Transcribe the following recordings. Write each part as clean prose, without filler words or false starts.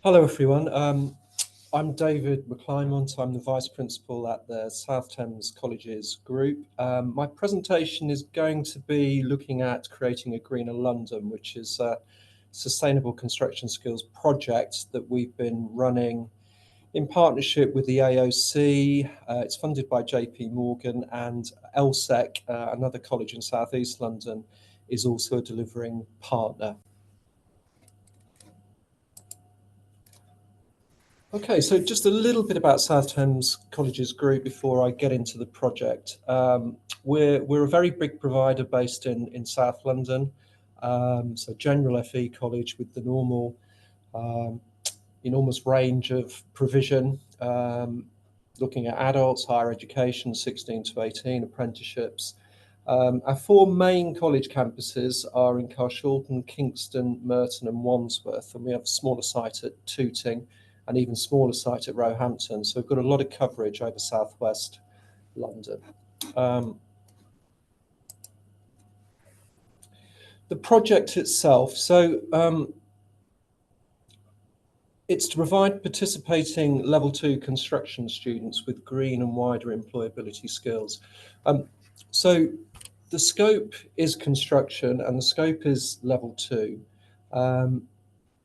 Hello, everyone. I'm David McClymont. I'm the Vice Principal at the South Thames Colleges Group. My presentation is going to be looking at creating a greener London, which is a sustainable construction skills project that we've been running in partnership with the AOC. It's funded by JP Morgan, and LSEC, another college in South East London, is also a delivering partner. Okay, so just a little bit about South Thames Colleges Group before I get into the project. We're a very big provider based in South London, so General FE College with the normal enormous range of provision, looking at adults, higher education, 16 to 18, apprenticeships. Our four main college campuses are in Carshalton, Kingston, Merton and Wandsworth, and we have a smaller site at Tooting, and even smaller site at Roehampton. So we've got a lot of coverage over southwest London. The project itself, so it's to provide participating level 2 construction students with green and wider employability skills. So the scope is construction and the scope is level 2.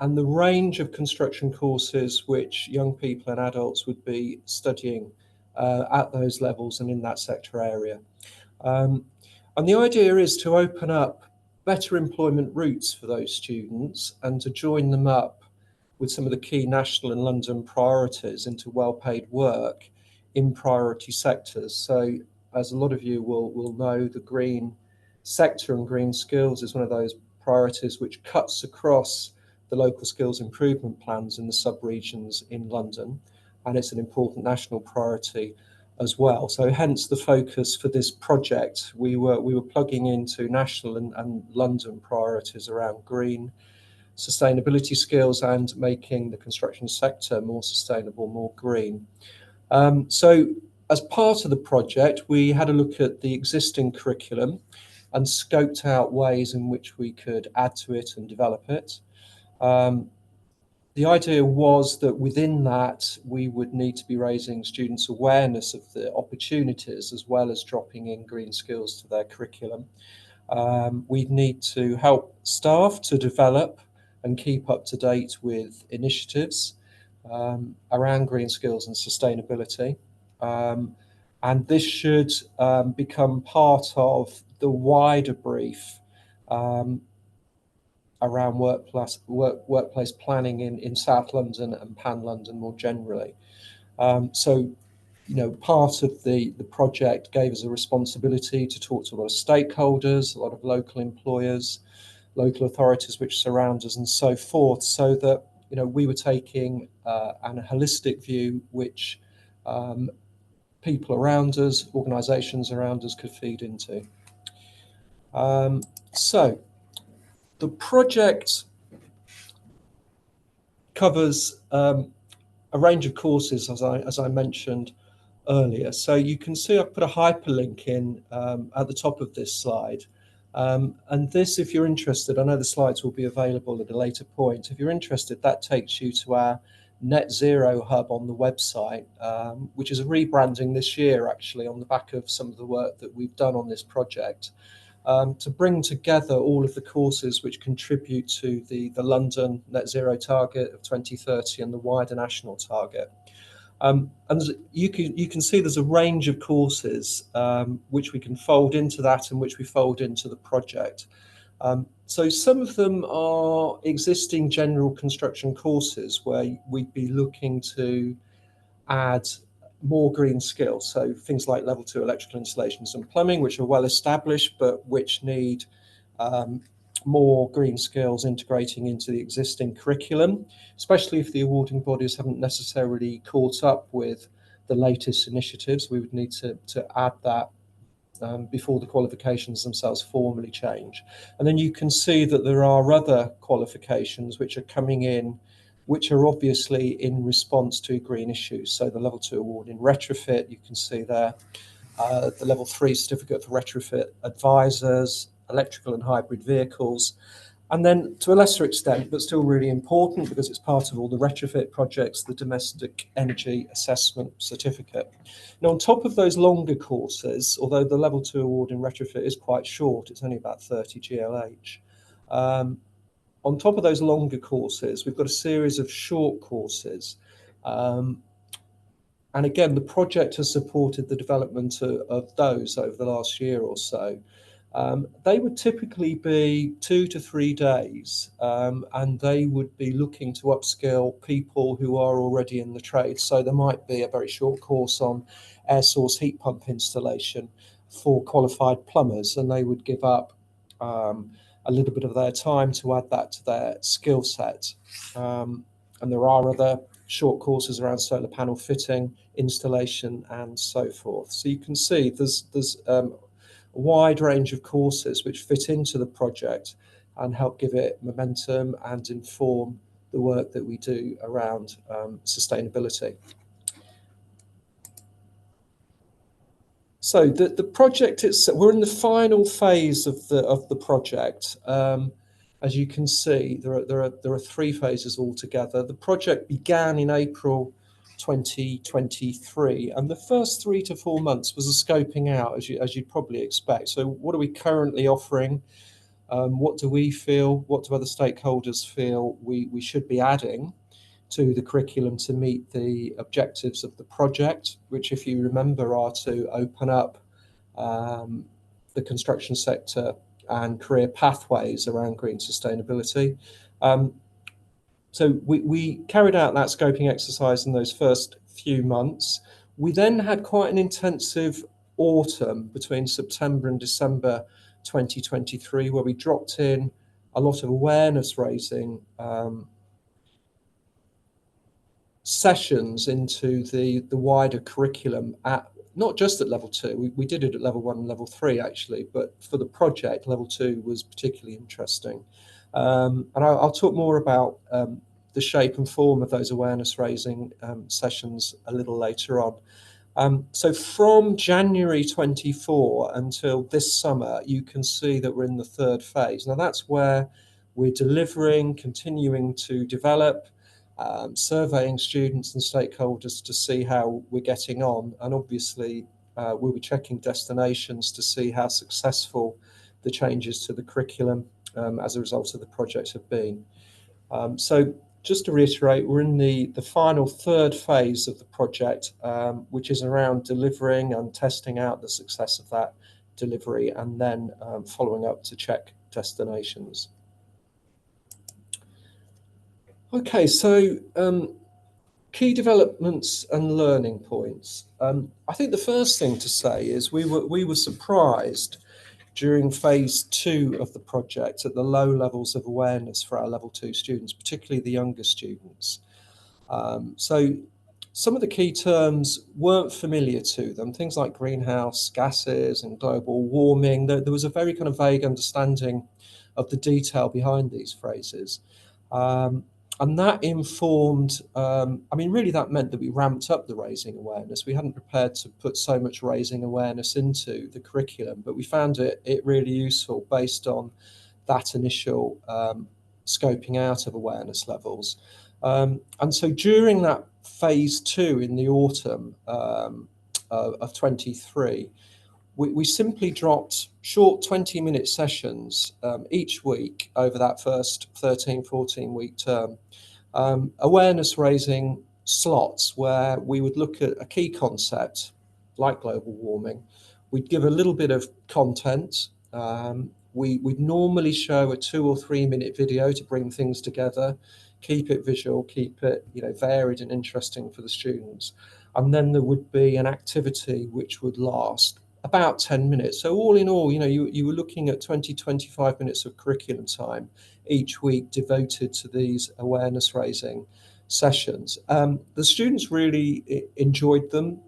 And the range of construction courses which young people and adults would be studying at those levels and in that sector area. And the idea is to open up better employment routes for those students and to join them up with some of the key national and London priorities into well-paid work in priority sectors. So as a lot of you will know, the green sector and green skills is one of those priorities which cuts across the local skills improvement plans in the sub-regions in London, and it's an important national priority as well. So hence the focus for this project. We were plugging into national and London priorities around green, sustainability skills and making the construction sector more sustainable, more green. So as part of the project, we had a look at the existing curriculum and scoped out ways in which we could add to it and develop it. The idea was that within that, we would need to be raising students' awareness of the opportunities as well as dropping in green skills to their curriculum. We'd need to help staff to develop and keep up to date with initiatives around green skills and sustainability. And this should become part of the wider brief around workplace planning in South London and Pan London more generally. So, you know, part of the project gave us a responsibility to talk to a lot of stakeholders, a lot of local employers, local authorities which surround us and so forth, so that, you know, we were taking a holistic view which people around us, organisations around us could feed into. So the project covers a range of courses, as I mentioned earlier. So you can see I've put a hyperlink in at the top of this slide. And this, if you're interested, I know the slides will be available at a later point. If you're interested, that takes you to our Net Zero Hub on the website, which is a rebranding this year, actually, on the back of some of the work that we've done on this project. To bring together all of the courses which contribute to the London net zero target of 2030 and the wider national target. And you can see there's a range of courses which we can fold into that and which we fold into the project. So some of them are existing general construction courses where we'd be looking to add more green skills. So things like level 2 electrical installations and plumbing, which are well established, but which need more green skills integrating into the existing curriculum, especially if the awarding bodies haven't necessarily caught up with the latest initiatives. We would need to add that before the qualifications themselves formally change. And then you can see that there are other qualifications which are coming in, which are obviously in response to green issues. So the level 2 award in retrofit, you can see there, the level 3 certificate for retrofit advisors, electrical and hybrid vehicles. And then to a lesser extent, but still really important because it's part of all the retrofit projects, the Domestic Energy Assessment Certificate. Now, on top of those longer courses, although the Level 2 award in retrofit is quite short, it's only about 30 GLH, on top of those longer courses, we've got a series of short courses. And again, the project has supported the development of those over the last year or so. They would typically be 2 to 3 days, and they would be looking to upskill people who are already in the trade. So there might be a very short course on air source heat pump installation for qualified plumbers, and they would give up a little bit of their time to add that to their skill set. And there are other short courses around solar panel fitting, installation, and so forth. So you can see there's a wide range of courses which fit into the project and help give it momentum and inform the work that we do around sustainability. So the project itself, we're in the final phase of the project. As you can see, there are 3 phases altogether. The project began in April 2023, and the first 3 to 4 months was a scoping out, as you'd probably expect. So what are we currently offering? What do we feel? What do other stakeholders feel we should be adding to the curriculum to meet the objectives of the project, which, if you remember, are to open up the construction sector and career pathways around green sustainability. So we carried out that scoping exercise in those first few months. We then had quite an intensive autumn between September and December 2023, where we dropped in a lot of awareness raising sessions into the wider curriculum, at not just at level 2. We did it at level 1 and level 3 actually, but for the project, level 2 was particularly interesting. And I'll talk more about the shape and form of those awareness raising sessions a little later on. So from January 24 until this summer, you can see that we're in the 3rd phase. Now that's where we're delivering, continuing to develop, surveying students and stakeholders to see how we're getting on, and obviously we'll be checking destinations to see how successful the changes to the curriculum as a result of the project have been. So just to reiterate, we're in the final 3rd phase of the project, which is around delivering and testing out the success of that delivery, and then following up to check destinations. Okay, so key developments and learning points. I think the first thing to say is we were surprised during phase 2 of the project at the low levels of awareness for our level 2 students, particularly the younger students. So some of the key terms weren't familiar to them, things like greenhouse gases and global warming. There was a very kind of vague understanding of the detail behind these phrases. And that informed, really that meant that we ramped up the raising awareness. We hadn't prepared to put so much raising awareness into the curriculum, but we found it really useful based on that initial scoping out of awareness levels. And so during that phase 2 in the autumn of 23, we simply dropped short 20-minute sessions each week over that first 13, 14-week term. Awareness raising slots where we would look at a key concept like global warming. We'd give a little bit of content. We'd normally show a 2 or 3 minute video to bring things together, keep it visual, keep it varied and interesting for the students. And then there would be an activity which would last about 10 minutes. So all in all, you were looking at 20, 25 minutes of curriculum time each week devoted to these awareness raising sessions. The students really enjoyed them.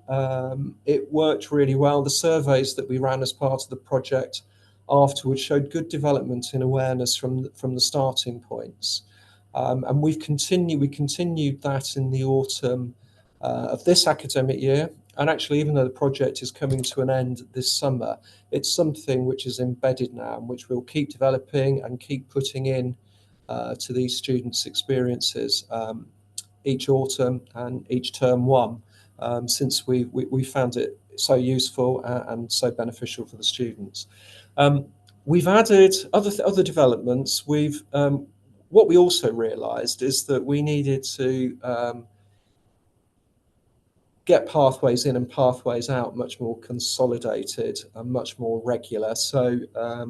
It worked really well. The surveys that we ran as part of the project afterwards showed good development in awareness from the starting points. And we continued that in the autumn of this academic year. And actually, even though the project is coming to an end this summer, it's something which is embedded now and which we'll keep developing and keep putting in to these students' experiences each autumn and each term one, since we found it so useful and so beneficial for the students. We've added other developments. What we also realised is that we needed to get pathways in and pathways out much more consolidated and much more regular. So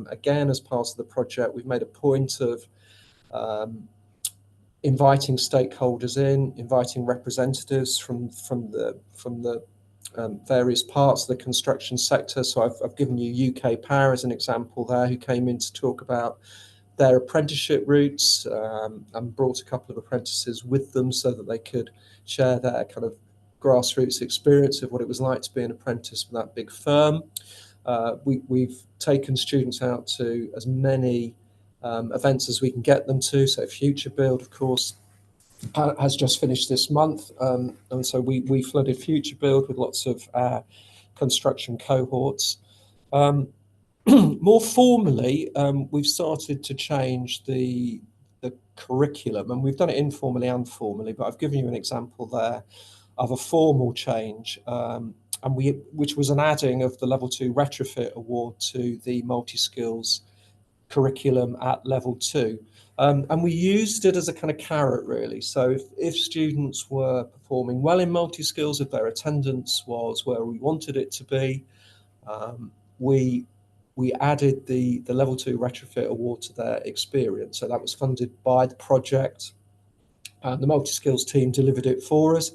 again, as part of the project, we've made a point of inviting stakeholders in, inviting representatives from the various parts of the construction sector. So I've given you UK Power as an example there, who came in to talk about their apprenticeship routes and brought a couple of apprentices with them so that they could share their kind of grassroots experience of what it was like to be an apprentice for that big firm. We've taken students out to as many events as we can get them to. So Future Build, of course, has just finished this month, and so we flooded Future Build with lots of construction cohorts. More formally, we've started to change the curriculum, and we've done it informally and formally, but I've given you an example there of a formal change, which was an adding of the Level 2 Retrofit Award to the multi-skills curriculum at Level 2. And we used it as a kind of carrot, really. So if students were performing well in multi-skills, if their attendance was where we wanted it to be, we added the Level 2 Retrofit Award to their experience. So that was funded by the project. The multi-skills team delivered it for us.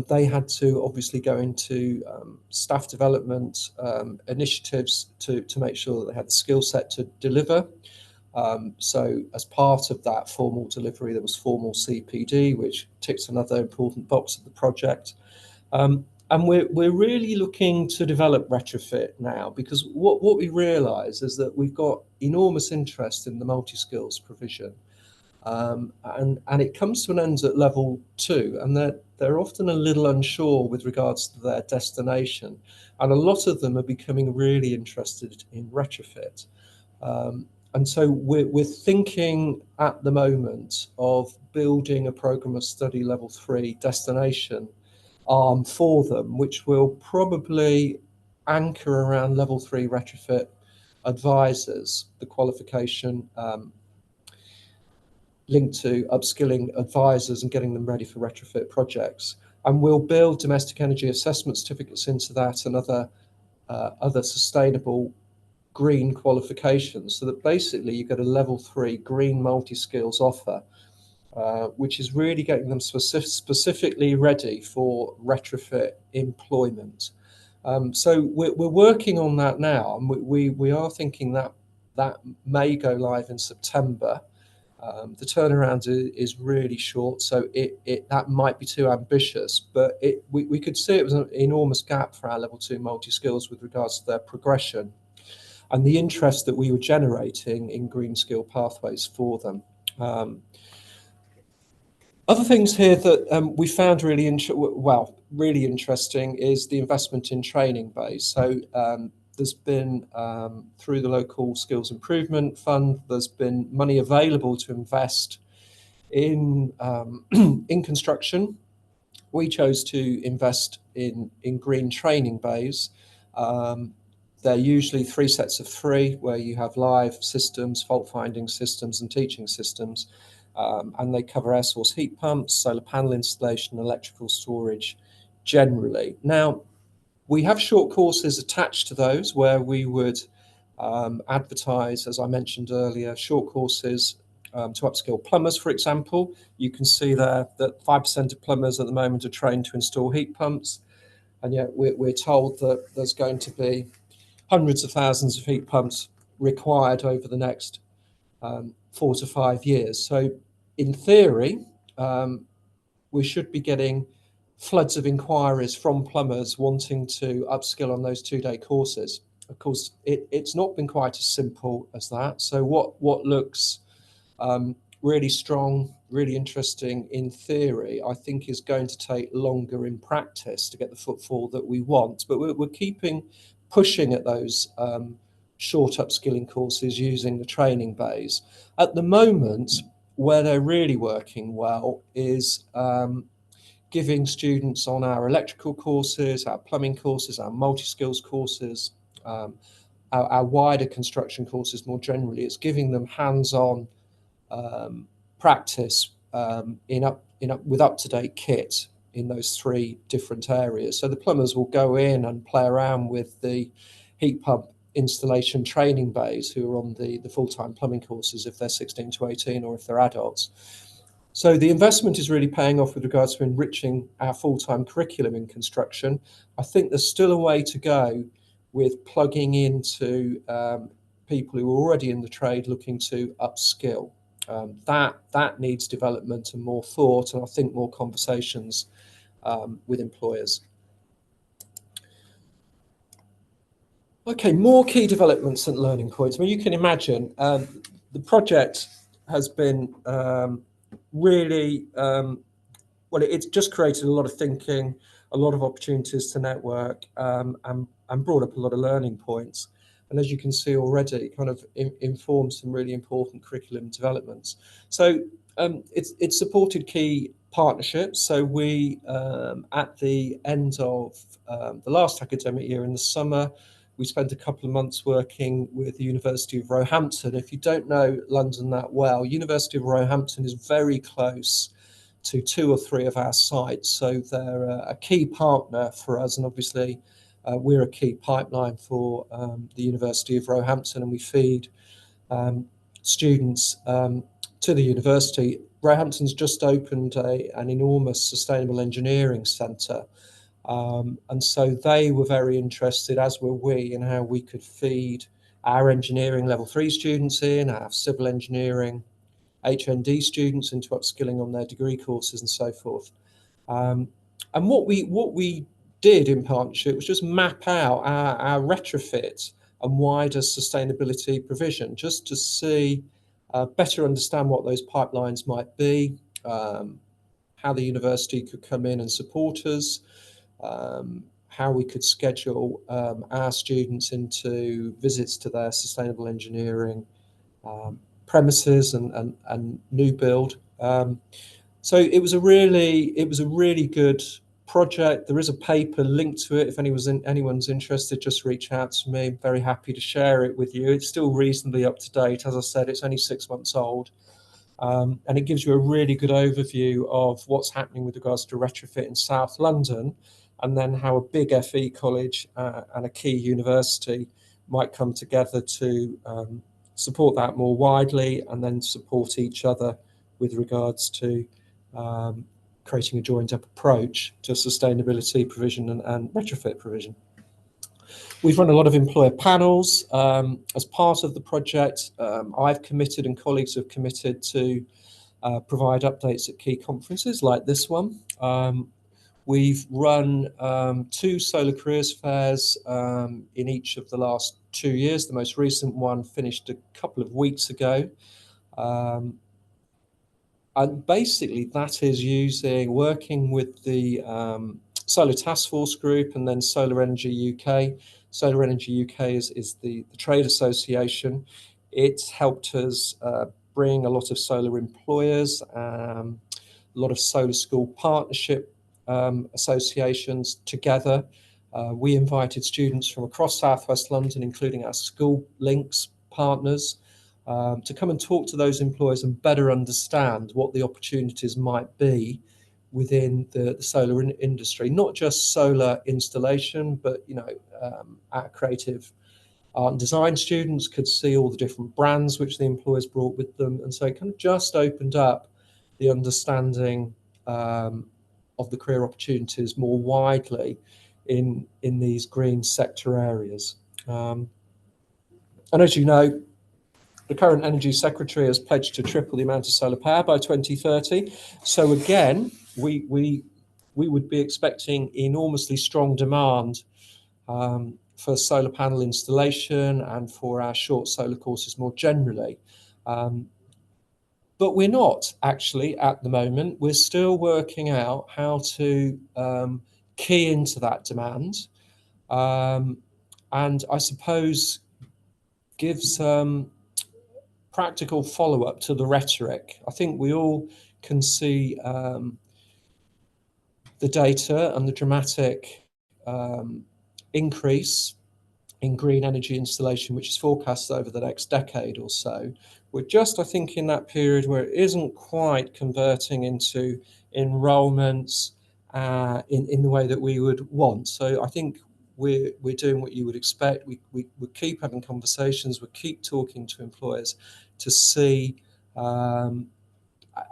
They had to obviously go into staff development initiatives to make sure that they had the skill set to deliver. So as part of that formal delivery, there was formal CPD, which ticks another important box of the project. And we're really looking to develop retrofit now, because what we realise is that we've got enormous interest in the multi-skills provision. And it comes to an end at Level 2, and they're often a little unsure with regards to their destination, and a lot of them are becoming really interested in retrofit. And so we're thinking at the moment of building a programme of study Level 3 destination arm for them, which will probably anchor around Level 3 retrofit advisors, the qualification linked to upskilling advisors and getting them ready for retrofit projects. And we'll build domestic energy assessment certificates into that and other sustainable green qualifications, so that basically you get a Level 3 green multi-skills offer, which is really getting them specifically ready for retrofit employment. So we're working on that now, and we are thinking that may go live in September. The turnaround is really short, so that might be too ambitious, but we could see it was an enormous gap for our Level 2 multi-skills with regards to their progression and the interest that we were generating in green skill pathways for them. Other things here that we found really interesting is the investment in training bays. So there's been, through the local skills improvement fund, there's been money available to invest in in construction. We chose to invest in green training bays. They're usually 3 sets of 3, where you have live systems, fault finding systems, and teaching systems. And they cover air source heat pumps, solar panel installation, electrical storage generally. Now, we have short courses attached to those where we would advertise, as I mentioned earlier, short courses to upskill plumbers, for example. You can see there that 5% of plumbers at the moment are trained to install heat pumps, and yet we're told that there's going to be hundreds of thousands of heat pumps required over the next 4 to 5 years. So in theory, we should be getting floods of inquiries from plumbers wanting to upskill on those 2-day courses. Of course, it's not been quite as simple as that. So what looks really strong, really interesting in theory, I think is going to take longer in practice to get the footfall that we want. But we're pushing at those short upskilling courses using the training bays. At the moment, where they're really working well is giving students on our electrical courses, our plumbing courses, our multi-skills courses, our wider construction courses more generally. It's giving them hands-on practice with up-to-date kit in those 3 different areas. So the plumbers will go in and play around with the heat pump installation training bays who are on the full-time plumbing courses if they're 16 to 18 or if they're adults. So the investment is really paying off with regards to enriching our full-time curriculum in construction. I think there's still a way to go with plugging into people who are already in the trade looking to upskill. That needs development and more thought, and I think more conversations with employers. Okay, more key developments and learning points. I mean, you can imagine the project has been really, well, it's just created a lot of thinking, a lot of opportunities to network, and brought up a lot of learning points. And as you can see already, kind of informs some really important curriculum developments. So it's supported key partnerships. So we, at the end of the last academic year in the summer, we spent a couple of months working with the University of Roehampton. If you don't know London that well, University of Roehampton is very close to 2 or 3 of our sites. So they're a key partner for us, and obviously we're a key pipeline for the University of Roehampton, and we feed students to the university. Roehampton's just opened an enormous sustainable engineering centre. And so they were very interested, as were we, in how we could feed our engineering level 3 students in, our civil engineering HND students into upskilling on their degree courses and so forth. And what we did in partnership was just map out our retrofit and wider sustainability provision, just to see, better understand what those pipelines might be, how the university could come in and support us, how we could schedule our students into visits to their sustainable engineering premises and new build. So it was a really good project. There is a paper linked to it. If anyone's interested, just reach out to me. I'm very happy to share it with you. It's still reasonably up to date. As I said, it's only 6 months old. And it gives you a really good overview of what's happening with regards to retrofit in South London, and then how a big FE college and a key university might come together to support that more widely, and then support each other with regards to creating a joined up approach to sustainability provision and retrofit provision. We've run a lot of employer panels as part of the project. I've committed and colleagues have committed to provide updates at key conferences like this one. We've run 2 solar careers fairs in each of the last 2 years. The most recent one finished a couple of weeks ago. And basically that is working with the Solar Task Force Group and then Solar Energy UK. Solar Energy UK is the trade association. It's helped us bring a lot of solar employers, a lot of solar school partnership associations together. We invited students from across South West London, including our School Links partners, to come and talk to those employers and better understand what the opportunities might be within the solar industry, not just solar installation, but our creative art and design students could see all the different brands which the employers brought with them, and so it kind of just opened up the understanding of the career opportunities more widely in these green sector areas. And as you know, the current Energy Secretary has pledged to triple the amount of solar power by 2030. So again, we would be expecting enormously strong demand for solar panel installation and for our short solar courses more generally. But we're not actually at the moment. We're still working out how to key into that demand, and I suppose give some practical follow-up to the rhetoric. I think we all can see the data and the dramatic increase in green energy installation, which is forecast over the next decade or so. We're just, I think, in that period where it isn't quite converting into enrolments in the way that we would want. So I think we're doing what you would expect. We keep having conversations, we keep talking to employers to see, and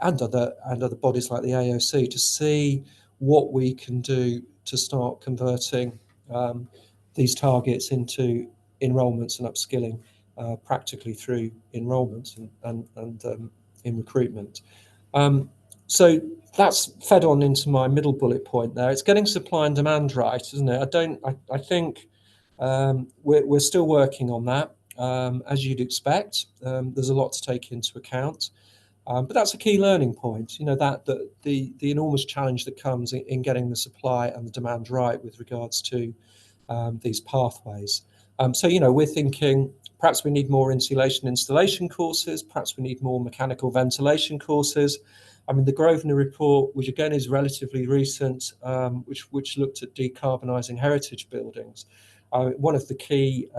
other bodies like the AOC, to see what we can do to start converting these targets into enrolments and upskilling practically through enrolments and in recruitment. So that's fed on into my middle bullet point there. It's getting supply and demand right, isn't it? I think we're still working on that, as you'd expect. There's a lot to take into account. But that's a key learning point, that the enormous challenge that comes in getting the supply and the demand right with regards to these pathways. So, we're thinking perhaps we need more insulation installation courses, perhaps we need more mechanical ventilation courses. I mean, the Grosvenor report, which again is relatively recent, which looked at decarbonising heritage buildings. One of the key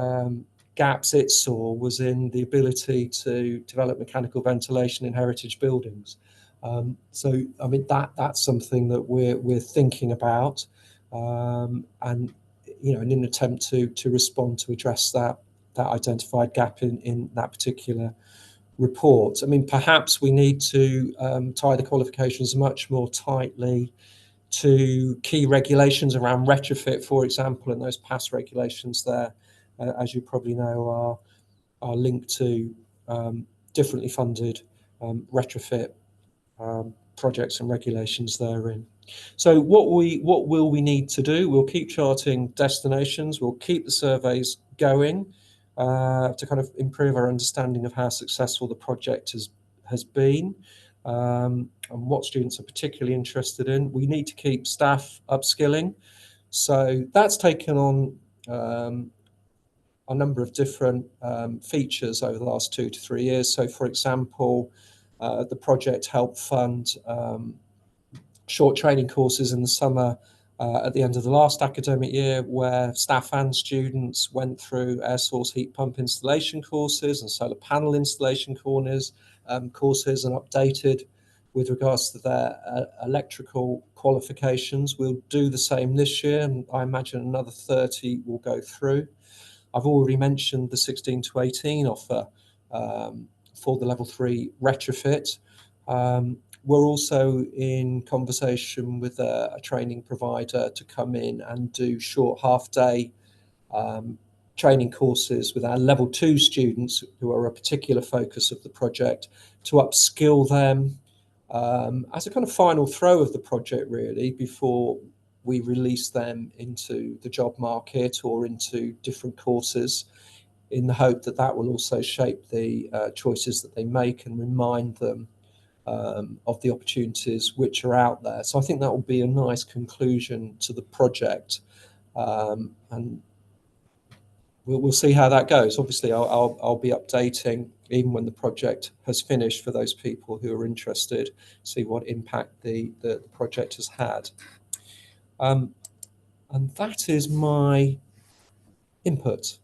gaps it saw was in the ability to develop mechanical ventilation in heritage buildings. So, I mean, that's something that we're thinking about, and in an attempt to respond to address that identified gap in that particular report. I mean, perhaps we need to tie the qualifications much more tightly to key regulations around retrofit, for example, and those PAS regulations there, as you probably know, are linked to differently funded retrofit projects and regulations therein. So what will we need to do? We'll keep charting destinations. We'll keep the surveys going to kind of improve our understanding of how successful the project has been, and what students are particularly interested in. We need to keep staff upskilling. So that's taken on a number of different features over the last 2 to 3 years. So, for example, the project helped fund short training courses in the summer at the end of the last academic year, where staff and students went through air source heat pump installation courses and solar panel installation courses and updated with regards to their electrical qualifications. We'll do the same this year, and I imagine another 30 will go through. I've already mentioned the 16 to 18 offer for the level 3 retrofit. We're also in conversation with a training provider to come in and do short half-day training courses with our level 2 students, who are a particular focus of the project, to upskill them as a kind of final throw of the project, really, before we release them into the job market or into different courses, in the hope that will also shape the choices that they make and remind them of the opportunities which are out there. So I think that will be a nice conclusion to the project, and we'll see how that goes. Obviously, I'll be updating even when the project has finished for those people who are interested, see what impact the project has had. And that is my input.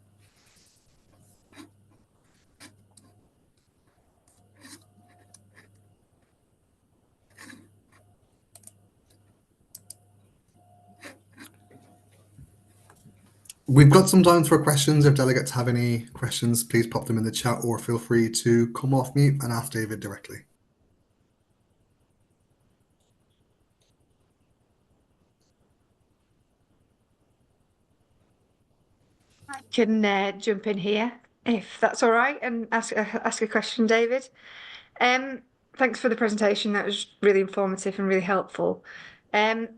We've got some time for questions. If delegates have any questions, please pop them in the chat, or feel free to come off mute and ask David directly. I can jump in here if that's all right and ask a question, David. Thanks for the presentation. That was really informative and really helpful. A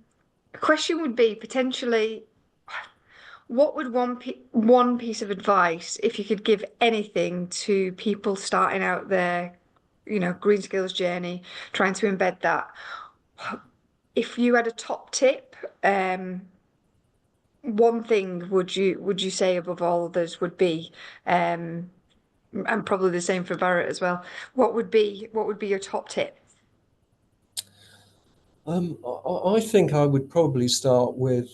question would be potentially, what would one piece of advice, if you could give anything to people starting out their, green skills journey, trying to embed that? If you had a top tip, one thing would you say above all others would be and probably the same for Barrett as well. What would be your top tip? I think I would probably start with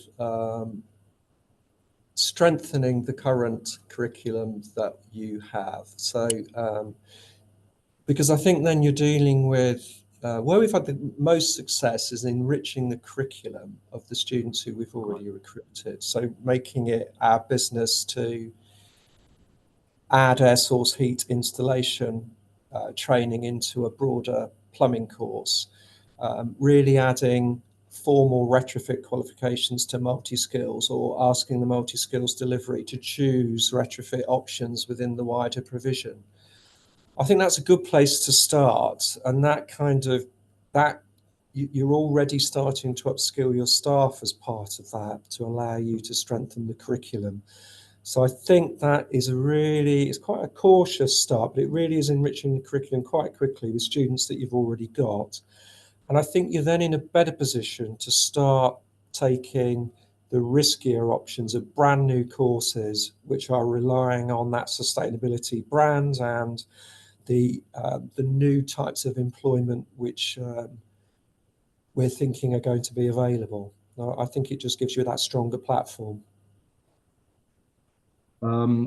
strengthening the current curriculum that you have. So, because I think then you're dealing with where we've had the most success is enriching the curriculum of the students who we've already recruited. So making it our business to add air source heat installation training into a broader plumbing course, really adding formal retrofit qualifications to multi-skills, or asking the multi-skills delivery to choose retrofit options within the wider provision. I think that's a good place to start, and you're already starting to upskill your staff as part of that to allow you to strengthen the curriculum. So I think that is it's quite a cautious start, but it really is enriching the curriculum quite quickly with students that you've already got. And I think you're then in a better position to start taking the riskier options of brand new courses, which are relying on that sustainability brand and the new types of employment which we're thinking are going to be available. I think it just gives you that stronger platform. From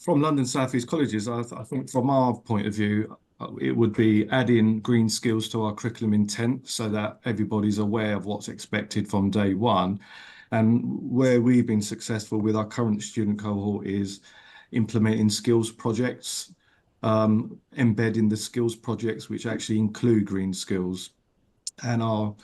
London South East Colleges, I think from our point of view, it would be adding green skills to our curriculum intent so that everybody's aware of what's expected from day one. And where we've been successful with our current student cohort is implementing skills projects, embedding the skills projects which actually include green skills, and our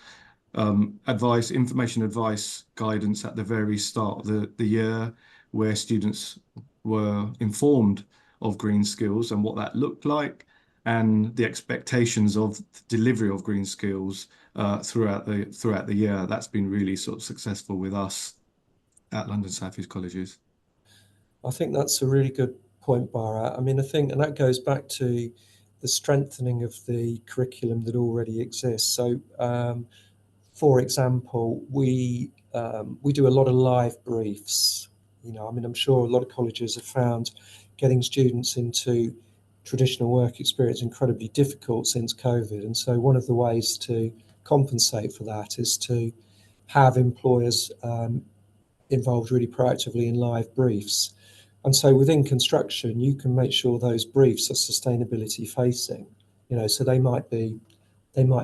information advice guidance at the very start of the year, where students were informed of green skills and what that looked like, and the expectations of the delivery of green skills throughout the year. That's been really sort of successful with us at London South East Colleges. I think that's a really good point, Bharat. I mean, I think, and that goes back to the strengthening of the curriculum that already exists. So, for example, we do a lot of live briefs. I mean, I'm sure a lot of colleges have found getting students into traditional work experience incredibly difficult since COVID. And so one of the ways to compensate for that is to have employers involved really proactively in live briefs. And so within construction, you can make sure those briefs are sustainability facing. So they might be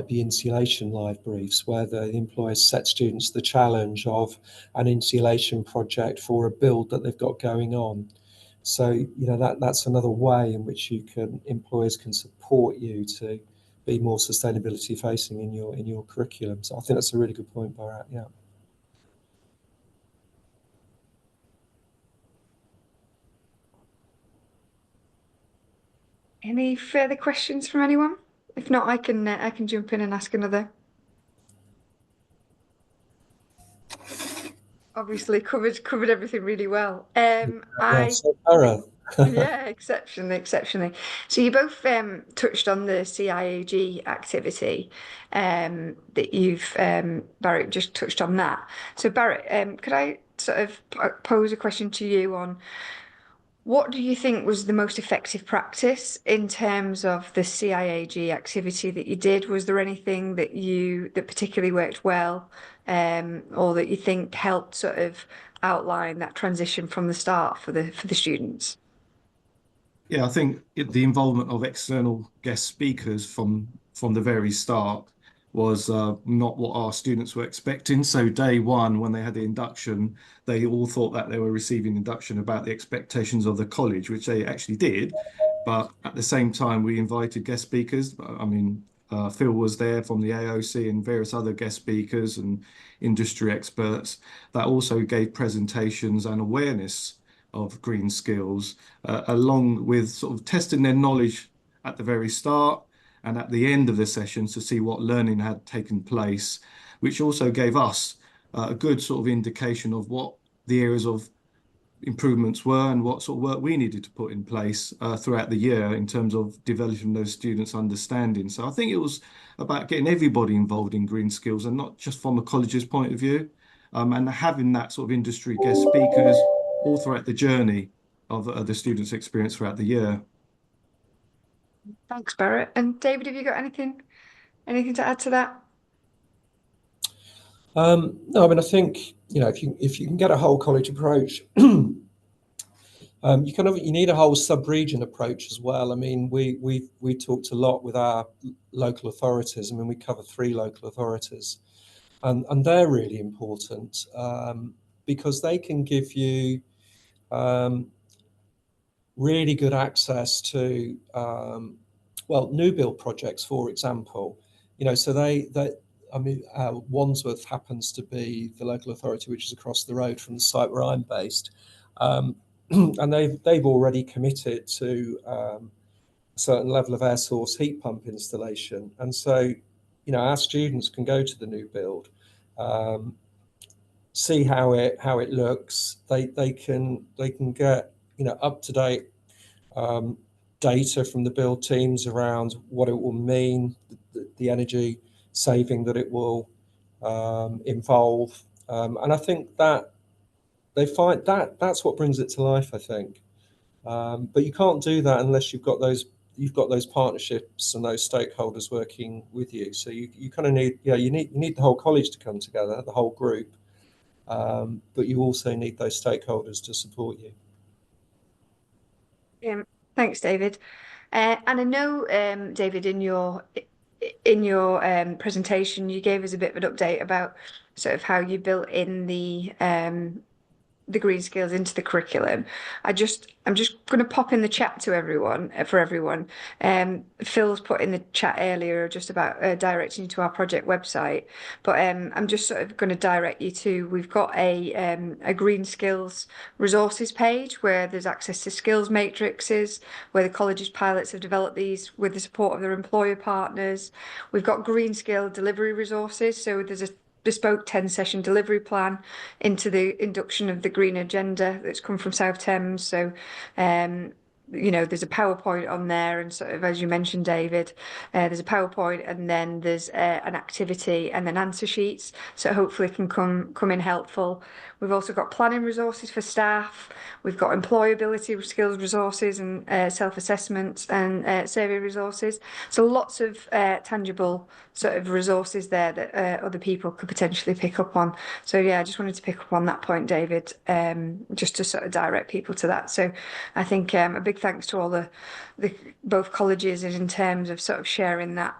insulation live briefs where the employer sets students the challenge of an insulation project for a build that they've got going on. So that's another way in which employers can support you to be more sustainability facing in your curriculum. So I think that's a really good point, Bharat. Yeah. Any further questions from anyone? If not, I can jump in and ask another. Obviously covered everything really well. Yeah, exceptionally. So you both touched on the CIAG activity that you've Barrett just touched on that. So Barrett, could I sort of pose a question to you on what do you think was the most effective practice in terms of the CIAG activity that you did? Was there anything that particularly worked well, or that you think helped sort of outline that transition from the start for the students? Yeah, I think the involvement of external guest speakers from the very start was not what our students were expecting. So day one, when they had the induction, they all thought that they were receiving induction about the expectations of the college, which they actually did. But at the same time, we invited guest speakers. I mean, Phil was there from the AOC and various other guest speakers and industry experts that also gave presentations and awareness of green skills, along with sort of testing their knowledge at the very start and at the end of the sessions to see what learning had taken place, which also gave us a good sort of indication of what the areas of improvements were and what sort of work we needed to put in place throughout the year in terms of developing those students' understanding. So I think it was about getting everybody involved in green skills and not just from a college's point of view, and having that sort of industry guest speakers all throughout the journey of the students' experience throughout the year. Thanks, Barrett. And David, have you got anything to add to that? No, I mean, I think, you know, if you can get a whole college approach, you need a whole sub-region approach as well. I mean, we talked a lot with our local authorities. I mean, we cover 3 local authorities, and they're really important because they can give you really good access to new build projects, for example. You know, so Wandsworth happens to be the local authority which is across the road from the site where I'm based. And they've already committed to a certain level of air source heat pump installation, and so, you know, our students can go to the new build, see how it looks. They can get, you know, up to date data from the build teams around what it will mean, the energy saving that it will involve, and I think that they find that that's what brings it to life, I think. But you can't do that unless you've got those partnerships and those stakeholders working with you. So you kind of need, you need the whole college to come together, the whole group, but you also need those stakeholders to support you. Thanks, David. And I know, David, in your presentation, you gave us a bit of an update about sort of how you built in the green skills into the curriculum. I'm just going to pop in the chat to everyone, Phil's put in the chat earlier just about directing you to our project website, but I'm just sort of going to direct you to, we've got a green skills resources page where there's access to skills matrices, where the college's pilots have developed these with the support of their employer partners. We've got green skill delivery resources, so there's a bespoke 10-session delivery plan into the induction of the green agenda that's come from South Thames. So you know, there's a PowerPoint on there, and sort of, as you mentioned, David, there's a PowerPoint, and then there's an activity and then answer sheets, so hopefully it can come in helpful. We've also got planning resources for staff. We've got employability skills resources and self-assessment and survey resources. So lots of tangible sort of resources there that other people could potentially pick up on. So yeah, I just wanted to pick up on that point, David, just to sort of direct people to that. So I think a big thanks to all the both colleges in terms of sort of sharing that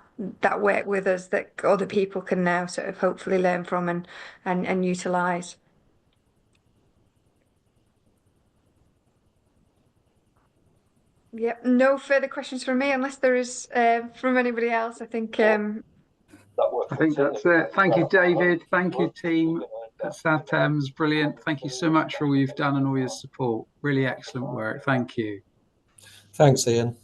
work with us that other people can now sort of hopefully learn from and utilise. Yep, no further questions from me unless there is from anybody else. I think that's it. Thank you, David. Thank you, team at South Thames. Brilliant. Thank you so much for all you've done and all your support. Really excellent work. Thank you. Thanks, Ian.